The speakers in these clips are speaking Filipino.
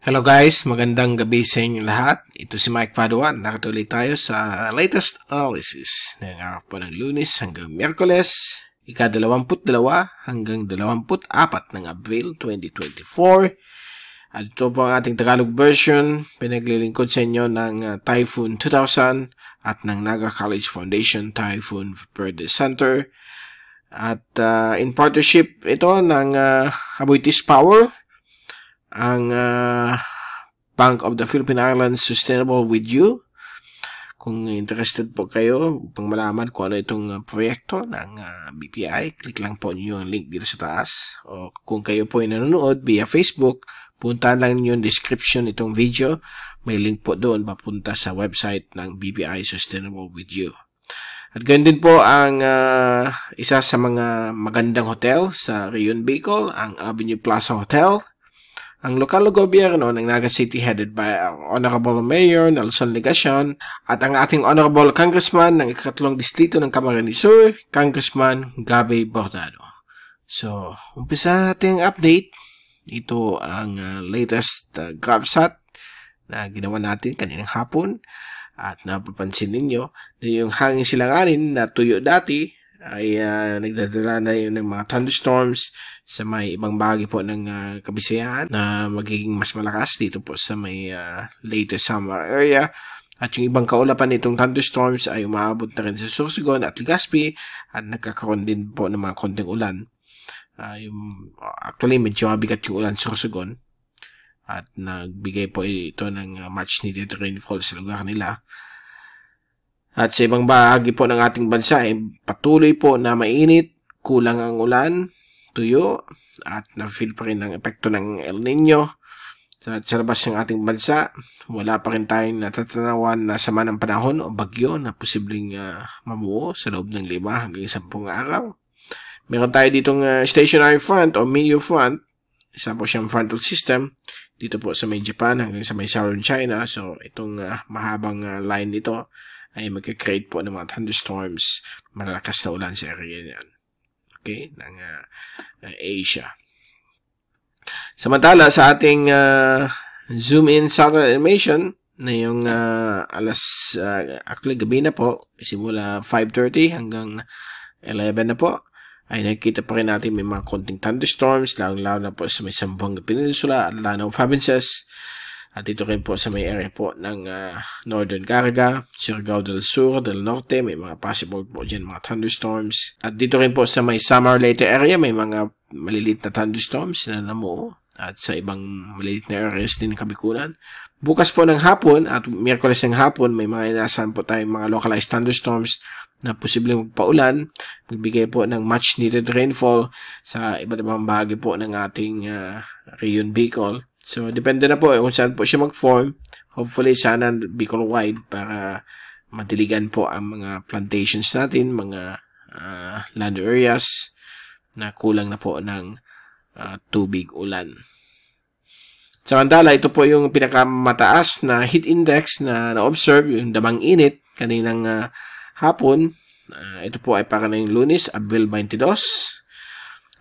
Hello guys, magandang gabi sa inyo lahat. Ito si Mike Padua. Nakatuloy tayo sa latest analysis ng araw po ng Lunes hanggang Miyerkules, ika-22 hanggang 24 ng Abril 2024. At ito po ang ating Tagalog version, pinaglilingkod sa inyo ng Typhoon 2000 at ng Naga College Foundation Typhoon Verde Center. At in partnership ito ng Aboitiz Power, ang Bank of the Philippine Islands Sustainable with You. Kung interested po kayo upang malaman kung ano itong proyekto ng BPI, click lang po niyo ang link dito sa taas. O kung kayo po ay nanonood via Facebook, puntahan lang niyo yung description itong video. May link po doon papunta sa website ng BPI Sustainable with You. At ganyan din po ang isa sa mga magandang hotel sa Rion Bicol, ang Avenue Plaza Hotel. Ang lokal na gobyerno ng Naga City headed by Honorable Mayor Nelson Legacion at ang ating Honorable Congressman ng ikatlong distrito ng Camarines Sur, Congressman Gabby Bordado. So, umpisa natin ang update. Ito ang latest GovSat na ginawa natin kaninang hapon. At napapansin ninyo na yung hangin silanganin na tuyo dati ay nagdadala na yun ng mga thunderstorms sa may ibang bahagi po ng Kabisayan na magiging mas malakas dito po sa may latest summer area. At yung ibang kaulapan nitong thunderstorms ay umaabot na rin sa Sorsogon at Legazpi at nagkakaroon din po ng mga konting ulan. Actually, medyo mabigat yung ulan sa Sorsogon at nagbigay po ito ng much needed rainfall sa lugar nila. At sa ibang bahagi po ng ating bansa ay patuloy po na mainit, kulang ang ulan, tuyo, at na-feel pa rin ang epekto ng El Nino. At sa labas ng ating bansa, wala pa rin tayong natatanawan na sama ng panahon o bagyo na posibleng mamuo sa loob ng 5 hanggang 10 araw. Meron tayo ditong stationary front o medium front, isa po siyang frontal system, dito po sa may Japan hanggang sa may Southern China. So itong mahabang line nito ay magka-create po ng mga thunderstorms, malalakas na ulan sa area niyan. Okay, ng Asia. Samantala sa ating zoom in southern animation na yung actually gabi na po, simula 5:30 hanggang 11 na po, ay nakikita pa rin natin may mga konting thunderstorms, lalo na po sa may Zamboanga Peninsula at Lanao Provinces. At dito rin po sa may area po ng Northern Caraga, Surigao del Sur, del Norte, may mga possible po dyan mga thunderstorms. At dito rin po sa may Samar Leyte area, may mga malilit na thunderstorms na namuo. At sa ibang malilit na areas din ng Kabikunan. Bukas po ng hapon at Miyerkules ng hapon, may mga inasahan po tayong mga localized thunderstorms na posibleng magpaulan. Magbigay po ng much needed rainfall sa iba't ibang bahagi po ng ating Rion Bicol. So, depende na po kung saan po siya mag-form. Hopefully, sana Bicol-wide para madiligan po ang mga plantations natin, mga land areas na kulang na po ng tubig ulan. Samantala, ito po yung pinakamataas na heat index na na-observe, yung damang init kaninang hapon. Ito po ay para ngayong Lunes, Abril 22.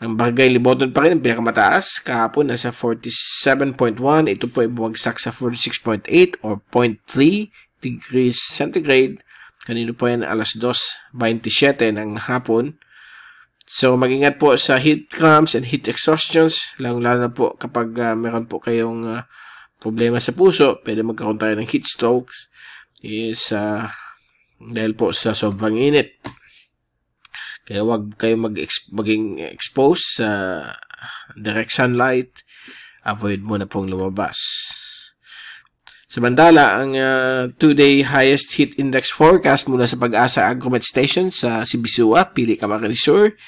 Ang Barangay Liboton pa rin ang pinakamataas. Kahapon nasa 47.1. Ito po ay bumagsak sa 46.8 or 0.3 degrees centigrade. Kanino po yan alas 2:27 ng hapon. So mag-ingat po sa heat cramps and heat exhaustions. Lalo na po kapag meron po kayong problema sa puso, pwede magkaroon tayo ng heat strokes is dahil po sa sobrang init. Kaya huwag kayo maging exposed sa direct sunlight. Avoid mo na pong lumabas. Samantala, ang 2-day highest heat index forecast mula sa Pag-asa Agromet Station sa Sibisua, Pili, Camarines Sur.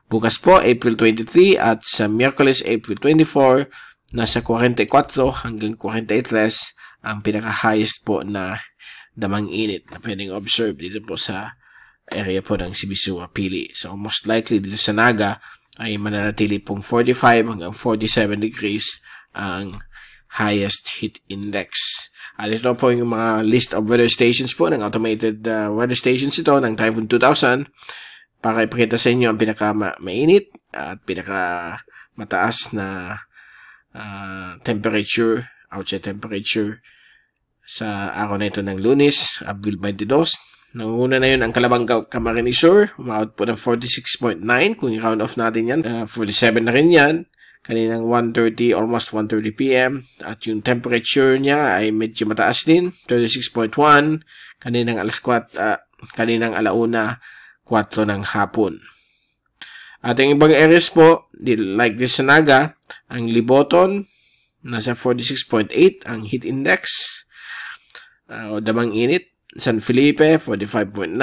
Bukas po, April 23 at sa Miyerkules, April 24, nasa 44 hanggang 43 ang pinaka-highest po na damang init na pwedeng observe dito po sa area po ng Sibisua, Pili. So, most likely dito sa Naga ay mananatili pong 45 hanggang 47 degrees ang highest heat index. At ito po yung mga list of weather stations po ng automated weather stations ito ng Typhoon 2000 para ipakita sa inyo ang pinaka-mainit at pinaka-mataas na temperature outside temperature sa araw na ito ng Lunes, Abril 22. Nanguna na yun ang Camarines Sur, umabot po ng 46.9 kung i-round off natin yan. 47 na rin yan. Kaninang 1:30, almost 1:30 p.m. At yung temperature niya ay medyo mataas din, 36.1. Kaninang kaninang 1:04 ng hapon. At ang ibang areas po, like this sa Naga, ang Liboton, nasa 46.8 ang heat index, o damang init. San Felipe, 45.9,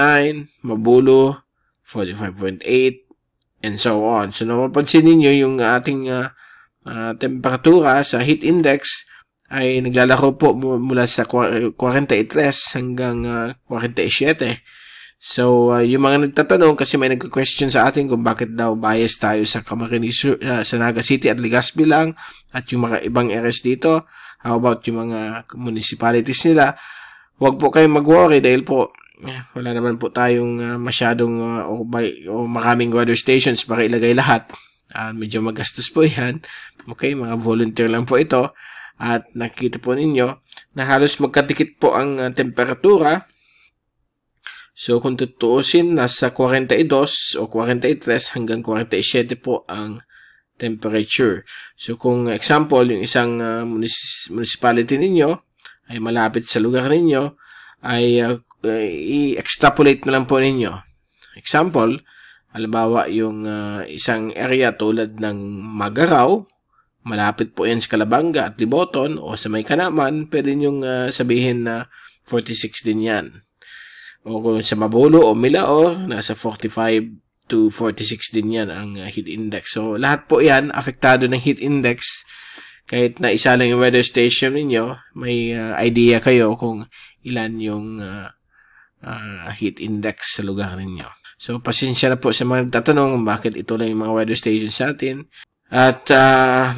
Mabulo, 45.8, and so on. So, napapansin ninyo yung ating temperatura sa heat index ay naglalaro po mula sa 43 hanggang 47. So, yung mga nagtatanong, kasi may nagka-question sa atin kung bakit daw bias tayo sa Camarines Sur, sa Naga City at Legazpi lang, at yung mga ibang areas dito, how about yung mga municipalities nila? Huwag po kayong mag-worry dahil po, wala naman po tayong masyadong o maraming weather stations para ilagay lahat. Medyo magastos po yan. Okay, mga volunteer lang po ito. At nakikita po ninyo na halos magkadikit po ang temperatura. So, kung tutuusin, nasa 42 o 43 hanggang 47 po ang temperature. So, kung example, yung isang municipality ninyo ay malapit sa lugar ninyo, ay i-extrapolate na lang po ninyo. Example, halimbawa yung isang area tulad ng Magaraw, malapit po yan sa Calabanga at Liboton, o sa may Kanaman, pwede nyong sabihin na 46 din yan. O kung sa Mabulo o Milao, nasa 45 to 46 din yan ang heat index. So, lahat po yan, apektado ng heat index. Kahit na isa lang yung weather station ninyo, may idea kayo kung ilan yung heat index sa lugar ninyo. So, pasensya na po sa mga nagtatanong bakit ito lang yung mga weather stations sa atin. At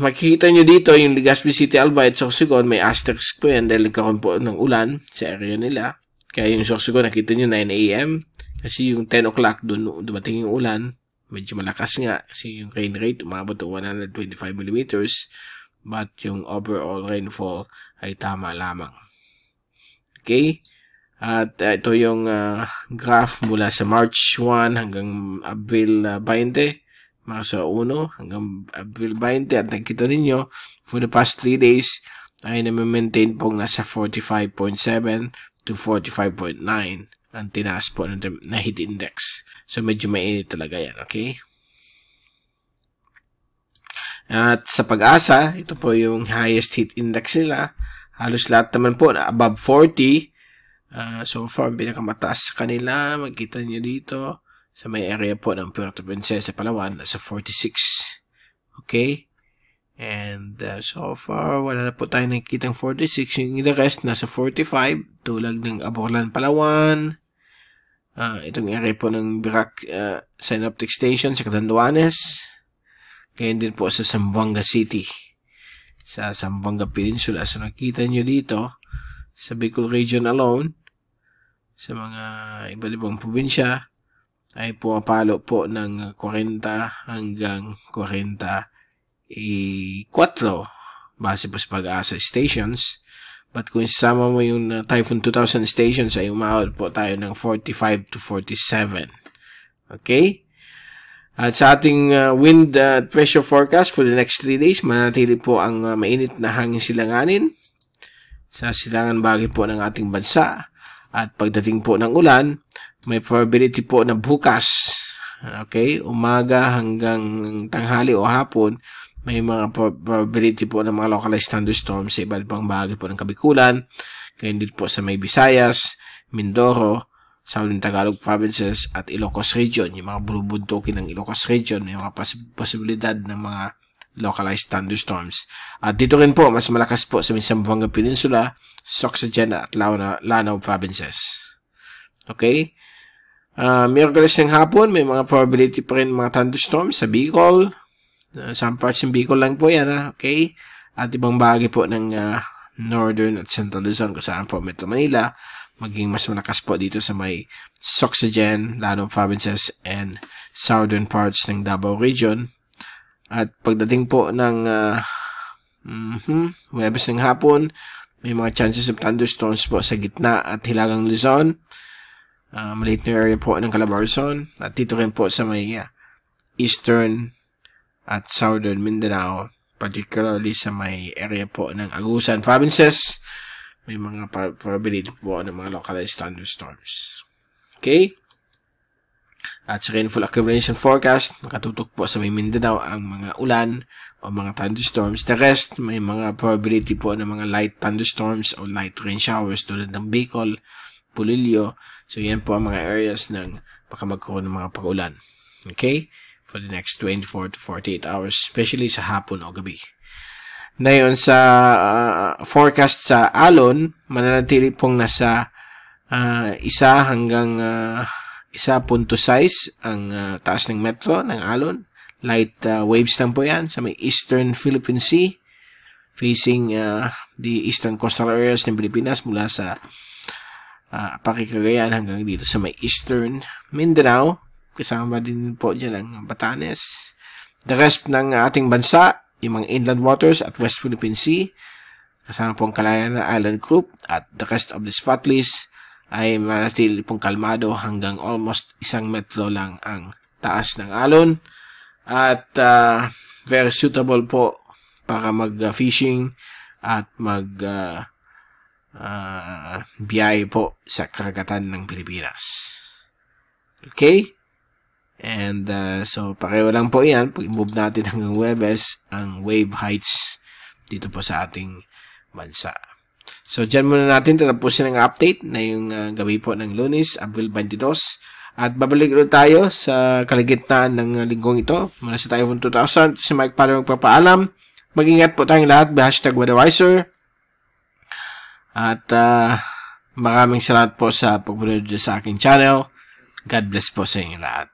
makikita nyo dito yung Legazpi City, Albay at Sorsogon, may asterisk po yan dahil nagkaroon po ng ulan sa area nila. Kaya yung Sorsogon, nakita nyo 9 a.m. Kasi yung 10 o'clock doon dumating yung ulan. Medyo malakas nga kasi yung rain rate umabot to 125 millimeters. But yung overall rainfall ay tama lamang. Okay? At ito yung graph mula sa March 1 hanggang Abril 20. Marso 1 hanggang Abril 20. At nakikita ninyo, for the past 3 days, ay na-maintain pong nasa 45.7 to 45.9 ang tinaas po na heat index. So, medyo mainit talaga yan, okay? At sa Pag-asa, ito po yung highest heat index nila. Halos lahat naman po na above 40. So far, pinakamataas sa kanila. Magkita nyo dito sa may area po ng Puerto Princesa, Palawan, nasa 46. Okay? And so far, wala na po tayo nakikitang 46. Yung the rest, nasa 45. Tulad ng Aborlan, Palawan. Itong area po ng Birac Synoptic Station sa Catanduanes. Kaya din po sa Zamboanga City. Sa Zamboanga Peninsula. So nakita nyo dito, sa Bicol region alone, sa mga iba't ibang probinsya, ay pumapalo po ng 40 hanggang 44 base po sa Pag-asa stations. But kung isama mo yung Typhoon 2000 stations, ay umawal po tayo ng 45 to 47. Okay? At sa ating wind pressure forecast for the next 3 days, manatili po ang mainit na hangin silanganin sa silangan bahagi po ng ating bansa. At pagdating po ng ulan, may probability po na bukas, okay, umaga hanggang tanghali o hapon, may mga probability po ng mga localized thunderstorms sa iba't ibang bahagi po ng Kabikulan, kaya din po sa may Visayas, Mindoro, Southern Tagalog provinces at Ilocos region, yung mga bulubuntukin ng Ilocos region, yung mga posibilidad ng mga localized thunderstorms. At dito rin po, mas malakas po sa Zamboanga Peninsula, Sorsogon at Lanao provinces. Okay? Miyerkules ng hapon, may mga probability pa rin mga thunderstorms sa Bicol. Some parts ng Bicol lang po yan, okay? At ibang bahagi po ng Northern at Central Luzon, kung saan po Metro Manila, maging mas malakas po dito sa may Sorsogon, Lanao provinces, and southern parts ng Davao region. At pagdating po ng Huwebes ng hapon, may mga chances of thunderstorms po sa gitna at hilagang Luzon. Maliit na area po ng Calabarzon. At dito rin po sa may eastern at southern Mindanao, particularly sa may area po ng Agusan provinces, may mga probability po ng mga localized thunderstorms. Okay? At sa rainfall accumulation forecast, nakatutok po sa may Mindanao ang mga ulan o mga thunderstorms. The rest, may mga probability po ng mga light thunderstorms o light rain showers tulad ng Bicol, Pulilio. So, yan po ang mga areas ng baka magkaroon ng mga pag-ulan. Okay? For the next 24 to 48 hours, especially sa hapon o gabi. Ngayon, sa forecast sa alon, mananatili pong nasa 1 hanggang 1.6 ang taas ng metro ng alon. Light waves lang po yan sa may Eastern Philippine Sea, facing the eastern coastal areas ng Pilipinas mula sa Pakikagayan hanggang dito sa may Eastern Mindanao. Kasama din po dyan ang Batanes. The rest ng ating bansa, yung mga inland waters at West Philippine Sea, kasama po ang Calayan Island Group at the rest of the spot list, ay manatili pong kalmado hanggang almost 1 metro lang ang taas ng alon. At very suitable po para mag-fishing at biyahe po sa karagatan ng Pilipinas. Okay? And so pareho lang po yan. Pag-move natin hanggang Huwebes ang wave heights dito po sa ating bansa. So dyan muna natin tatapusin ang update na yung gabi po ng Lunes, Abril 22. At babalik ulit tayo sa kalagitnaan ng linggong ito. Mula sa Typhoon 2000, si Mike para magpapaalam. Mag-ingat po tayong lahat. #WeatherWiser. At maraming salamat po sa pagpunod sa aking channel. God bless po sa inyo lahat.